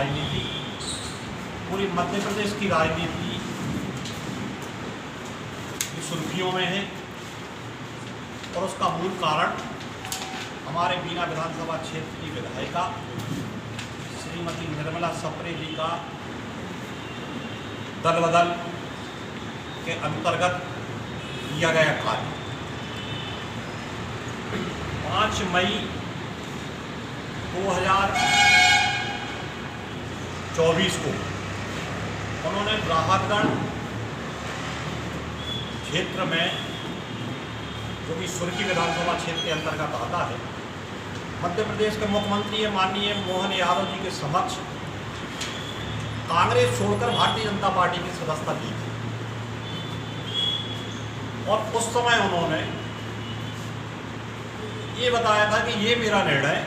राजनीति, पूरी मध्य प्रदेश की राजनीति सुर्खियों में है और उसका मूल कारण हमारे बीना विधानसभा क्षेत्र की विधायिका श्रीमती निर्मला सप्रे जी का दल बदल के अंतर्गत किया गया कार्य। 5 मई 2024 को उन्होंने राहतगढ़ क्षेत्र में, जो कि सुर्खी विधानसभा क्षेत्र के अंतर्गत आता है, मध्य प्रदेश के मुख्यमंत्री माननीय मोहन यादव जी के समक्ष कांग्रेस छोड़कर भारतीय जनता पार्टी की सदस्यता ली थी। और उस समय उन्होंने ये बताया था कि ये मेरा निर्णय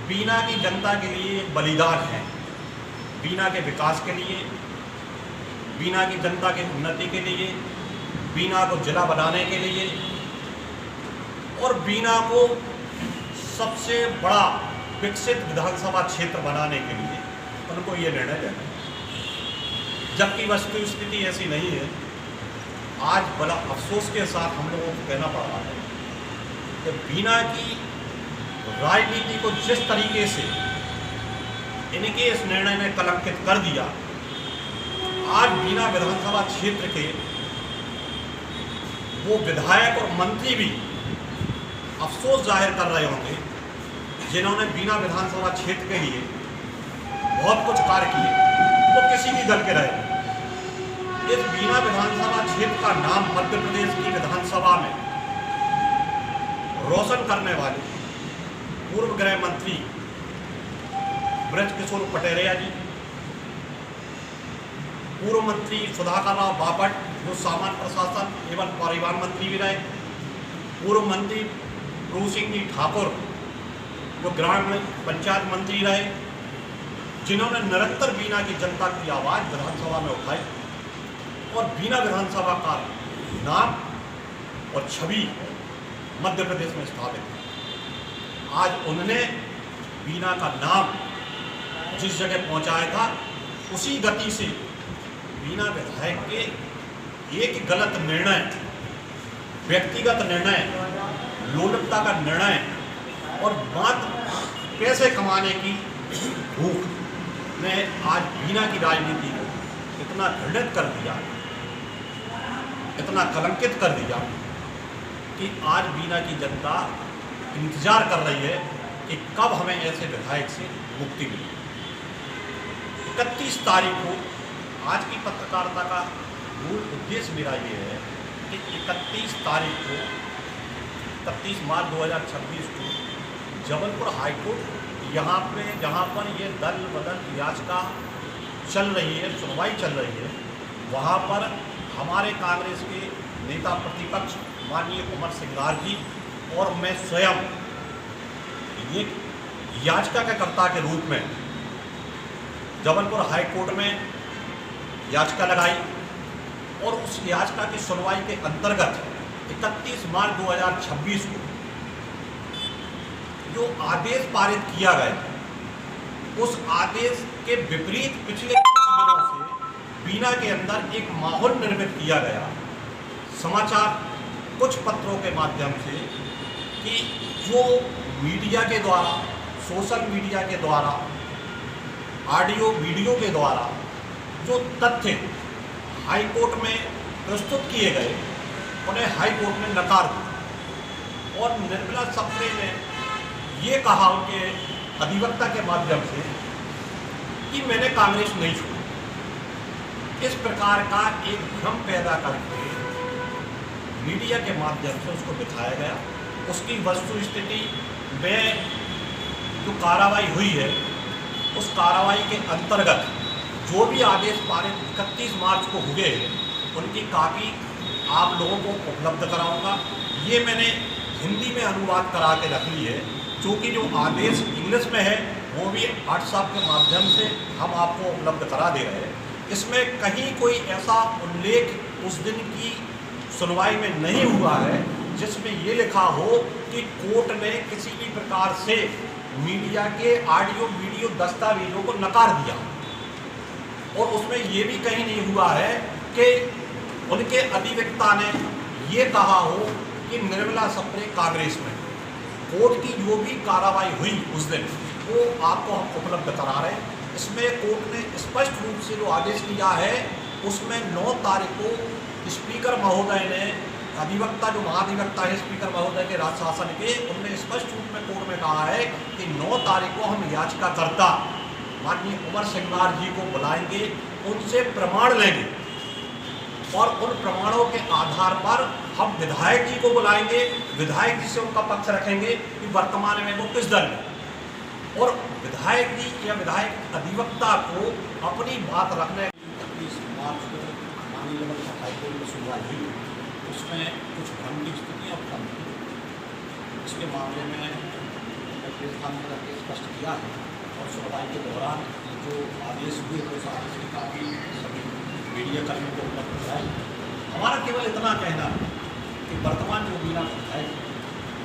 बीना की जनता के लिए एक बलिदान है, बीना के विकास के लिए, बीना की जनता की उन्नति के लिए, बीना को जिला बनाने के लिए और बीना को सबसे बड़ा विकसित विधानसभा क्षेत्र बनाने के लिए उनको ये निर्णय लेना है। जबकि वस्तु स्थिति ऐसी नहीं है। आज बड़ा अफसोस के साथ हम लोगों को कहना पड़ रहा है कि बीना की राजनीति को जिस तरीके से इनके इस निर्णय ने कलंकित कर दिया, आज बीना विधानसभा क्षेत्र के वो विधायक और मंत्री भी अफसोस जाहिर कर रहे होंगे जिन्होंने बीना विधानसभा क्षेत्र के लिए बहुत कुछ कार्य किए, वो किसी भी दल के रहे। इस बीना विधानसभा क्षेत्र का नाम मध्य प्रदेश की विधानसभा में रोशन करने वाले पूर्व गृह मंत्री ब्रजकिशोर पटेरिया जी, पूर्व मंत्री सुधाकर राव बापट जो सामान्य प्रशासन एवं परिवहन मंत्री भी रहे, पूर्व मंत्री प्रभु सिंह जी ठाकुर जो ग्रामीण पंचायत मंत्री रहे, जिन्होंने निरंतर बीना की जनता की आवाज़ विधानसभा में उठाई और बीना विधानसभा का नाम और छवि मध्य प्रदेश में स्थापित है। आज उन्होंने बीना का नाम जिस जगह पहुंचाया था, उसी गति से बीना विधायक के एक गलत निर्णय, व्यक्तिगत निर्णय, लोलुपता का निर्णय और मात्र पैसे कमाने की भूख ने आज बीना की राजनीति को इतना घृणित कर दिया, इतना कलंकित कर दिया कि आज बीना की जनता इंतजार कर रही है कि कब हमें ऐसे विधायक से मुक्ति मिले। 31 तारीख को आज की पत्रकारिता का मूल उद्देश्य मेरा ये है कि 31 तारीख को 31 मार्च 2026 को जबलपुर हाईकोर्ट यहाँ पे जहाँ पर ये दल बदल याचिका चल रही है, सुनवाई चल रही है, वहाँ पर हमारे कांग्रेस के नेता प्रतिपक्ष माननीय उमर सिंगार जी और मैं स्वयं ये याचिकाकर्ता के रूप में जबलपुर हाईकोर्ट में याचिका लगाई और उस याचिका की सुनवाई के अंतर्गत 31 मार्च 2026 को जो आदेश पारित किया गया, उस आदेश के विपरीत पिछले कुछ दिनों से बीना के अंदर एक माहौल निर्मित किया गया समाचार कुछ पत्रों के माध्यम से कि जो मीडिया के द्वारा, सोशल मीडिया के द्वारा, ऑडियो वीडियो के द्वारा जो तथ्य हाईकोर्ट में प्रस्तुत किए गए, उन्हें हाईकोर्ट ने नकार दिया और निर्मला सप्रे ने ये कहा उनके अधिवक्ता के माध्यम से कि मैंने कांग्रेस नहीं छोड़ी। इस प्रकार का एक भ्रम पैदा करके मीडिया के माध्यम से उसको दिखाया गया। उसकी वस्तु स्थिति में जो कार्रवाई हुई है, उस कार्रवाई के अंतर्गत जो भी आदेश पारित 31 मार्च को हुए, उनकी कॉपी आप लोगों को उपलब्ध कराऊंगा। ये मैंने हिंदी में अनुवाद करा के रख ली है, क्योंकि जो आदेश इंग्लिश में है वो भी व्हाट्सएप के माध्यम से हम आपको उपलब्ध करा दे रहे हैं। इसमें कहीं कोई ऐसा उल्लेख उस दिन की सुनवाई में नहीं हुआ है जिसमें ये लिखा हो कि कोर्ट ने किसी भी प्रकार से मीडिया के ऑडियो वीडियो दस्तावेजों को नकार दिया और उसमें ये भी कहीं नहीं हुआ है कि उनके अधिवक्ता ने ये कहा हो कि निर्मला सप्रे कांग्रेस में। कोर्ट की जो भी कार्रवाई हुई उस दिन वो आपको हम उपलब्ध करा रहे हैं। इसमें कोर्ट ने स्पष्ट रूप से जो आदेश दिया है उसमें 9 तारीख को स्पीकर महोदय ने, अधिवक्ता जो महाधिवक्ता है स्पीकर महोदय के राज्य शासन के, उन्होंने स्पष्ट रूप में कोर्ट में कहा है कि 9 तारीख को हम याचिकाकर्ता माननीय उमर सिंगार जी को बुलाएंगे, उनसे प्रमाण लेंगे और उन प्रमाणों के आधार पर हम विधायक जी को बुलाएंगे, विधायक जी से उनका पक्ष रखेंगे कि वर्तमान में वो किस दल में, और विधायक जी या विधायक अधिवक्ता को अपनी बात रखने 31 मार्च को माननीय लेवल हाईकोर्ट में सुनवाई हुई, उसमें कुछ भ्रम की स्थिति और भ्रम थी। इसके मामले में प्रेस कानून ने स्पष्ट किया है और सुनवाई के दौरान जो आदेश हुए उस आदेश की काफ़ी सभी मीडिया कर्मियों को उपलब्ध कराई। हमारा केवल इतना कहना है कि वर्तमान जो बीना विधायक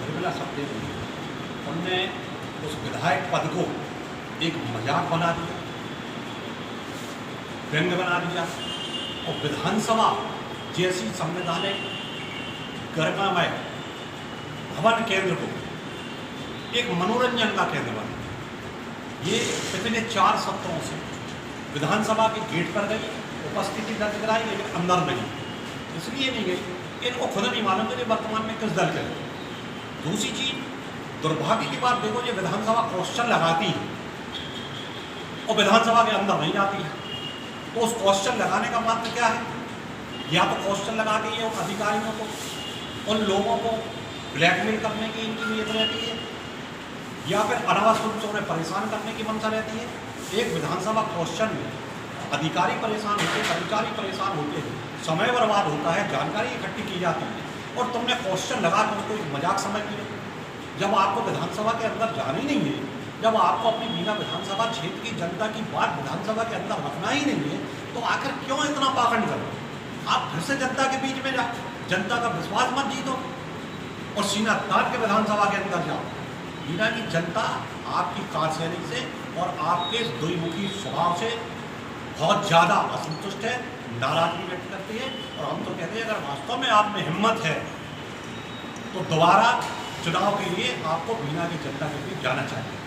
निर्मला सप्रे उनने उस विधायक पद को एक मजाक बना दिया, व्यंग्य बना दिया और विधानसभा जैसी संवैधानिक गरिमामय भवन केंद्र को एक मनोरंजन का केंद्र बना। ये पिछले 4 सप्ताहों से विधानसभा के गेट पर गई, उपस्थिति दर्ज कराई, लेकिन अंदर नहीं। इसलिए नहीं गई, इनको खुद नहीं मालूम कि वर्तमान में किस दल के। दूसरी चीज, दुर्भाग्य की बात देखो, ये विधानसभा क्वेश्चन लगाती है और विधानसभा के अंदर नहीं आती है, तो उस क्वेश्चन लगाने का मतलब क्या है? या तो क्वेश्चन लगाती है उन अधिकारियों को, उन लोगों को ब्लैकमेल करने की इनकी नीयत रहती है, या फिर अनावश्यक रूप से उन्हें परेशान करने की मंशा रहती है। एक विधानसभा क्वेश्चन में अधिकारी परेशान होते, कर्मचारी परेशान होते हैं, समय बर्बाद होता है, जानकारी इकट्ठी की जाती है और तुमने क्वेश्चन लगा कर उसको एक मजाक समझ लिया। जब आपको विधानसभा के अंदर जाना ही नहीं है, जब आपको अपनी बीना विधानसभा क्षेत्र की जनता की बात विधानसभा के अंदर रखना ही नहीं है, तो आखिर क्यों इतना पाखंड करो? आप फिर से जनता के बीच में जाओ, जनता का विश्वास मत जीतो और सीना तान के विधानसभा के अंदर जाओ। बीना की जनता आपकी कार्यशैली से और आपके द्विमुखी स्वभाव से बहुत ज़्यादा असंतुष्ट है, नाराजगी व्यक्त करती है और हम तो कहते हैं अगर वास्तव में आप में हिम्मत है तो दोबारा चुनाव के लिए आपको बीना की जनता के बीच जाना चाहिए।